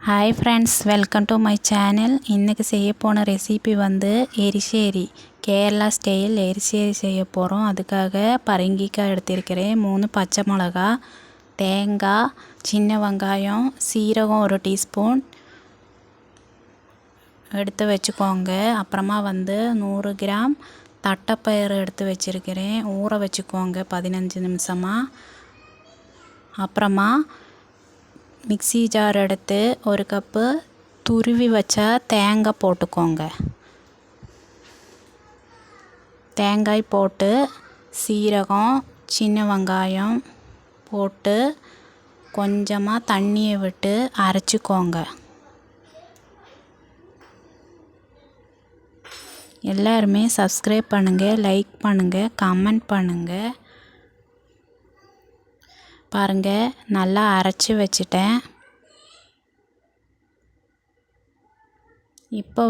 Hi friends, welcome to my channel. இன்றைக்கி செய்ய போன ரெசிபி எரிசேரி, கேரளா ஸ்டைல் எரிசேரி செய்ய போகிறோம். அதுக்காக பரங்கிக்காய் எடுத்திருக்கிறேன், 3 பச்சை மிளகா, தேங்காய், சின்ன வெங்காயம், சீரகம் 1 டீஸ்பூன் எடுத்து வச்சுக்கோங்க. அப்புறமா 100 கிராம் தட்டைப்பயிறு எடுத்து வச்சுருக்கிறேன், ஊற வச்சுக்கோங்க 15 நிமிஷமாக. அப்புறமா மிக்ஸி ஜார் எடுத்து 1 கப்பு துருவி வச்ச தேங்காய் போட்டுக்கோங்க. தேங்காய் போட்டு சீரகம், சின்ன வெங்காயம் போட்டு கொஞ்சமாக தண்ணியை விட்டு அரைச்சிக்கோங்க. எல்லாருமே சப்ஸ்கிரைப் பண்ணுங்கள், லைக் பண்ணுங்கள், கமெண்ட் பண்ணுங்கள். பாருங்கள், நல்லா அரைச்சி வச்சிட்டேன். இப்போ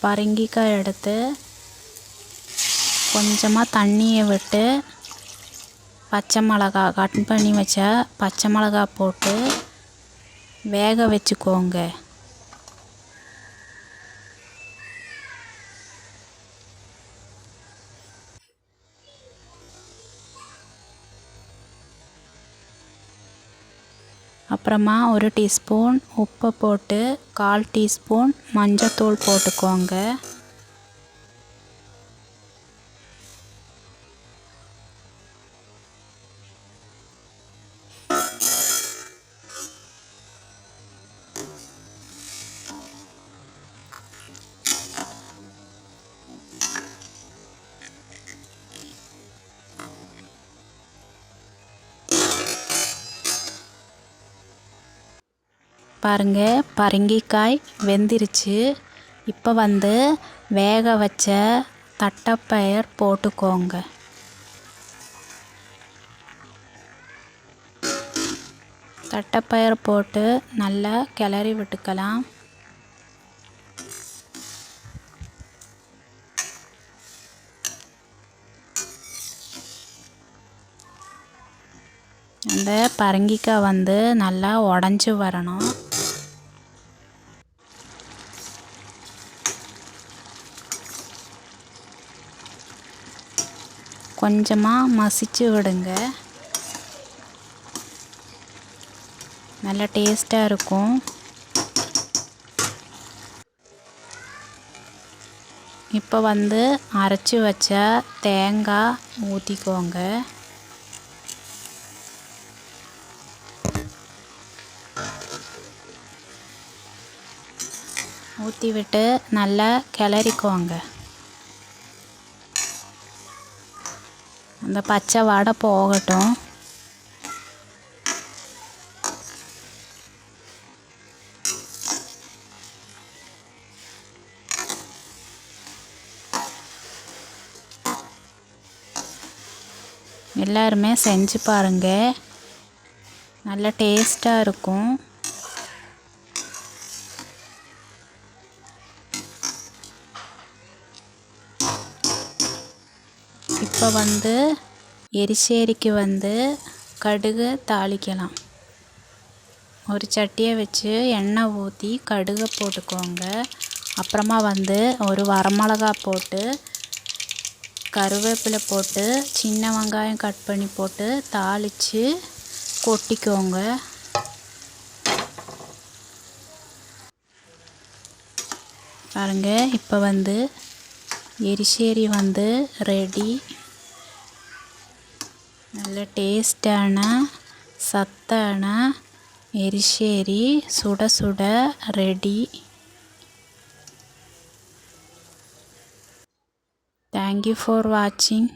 பரங்கிக்காய் எடுத்து கொஞ்சமாக தண்ணியை விட்டு பச்சை மிளகா கட் பண்ணி வச்ச பச்சை மிளகா போட்டு வேக வச்சுக்கோங்க. அப்புறமா 1 டீஸ்பூன் உப்பு போட்டு 1/4 டீஸ்பூன் மஞ்சத்தூள் போட்டுக்கோங்க. பாருங்கள், பரங்கிக்காய் வெந்துருச்சு. இப்போ வேக வச்ச தட்டைப்பயிர் போட்டுக்கோங்க. தட்டைப்பயிர் போட்டு நல்லா கிளறி விட்டுக்கலாம். அந்த பரங்கிக்காய் நல்லா உடஞ்சி வரணும். கொஞ்சமாக மசிச்சு விடுங்க, நல்லா டேஸ்ட்டாக இருக்கும். இப்போ அரைச்சி வச்ச தேங்காய் ஊற்றிக்கோங்க. ஊற்றி விட்டு நல்லா கிளறிக்கோங்க. அந்த பச்சை வாடை போகட்டும். எல்லாருமே செஞ்சு பாருங்கள், நல்ல டேஸ்ட்டாக இருக்கும். இப்போ எரிசேரிக்கு கடுகு தாளிக்கலாம். ஒரு சட்டியை வச்சு எண்ணெய் ஊற்றி கடுகை போட்டுக்கோங்க. அப்புறமா ஒரு வரமிளகா போட்டு கருவேப்பிலை போட்டு சின்ன வெங்காயம் கட் பண்ணி போட்டு தாளித்து கொட்டிக்கோங்க. பாருங்கள், இப்போ எரிசேரி ரெடி. நல்ல டேஸ்டான சத்தான எரிசேரி சுட சுட ரெடி. தேங்க்யூ ஃபார் வாட்சிங்.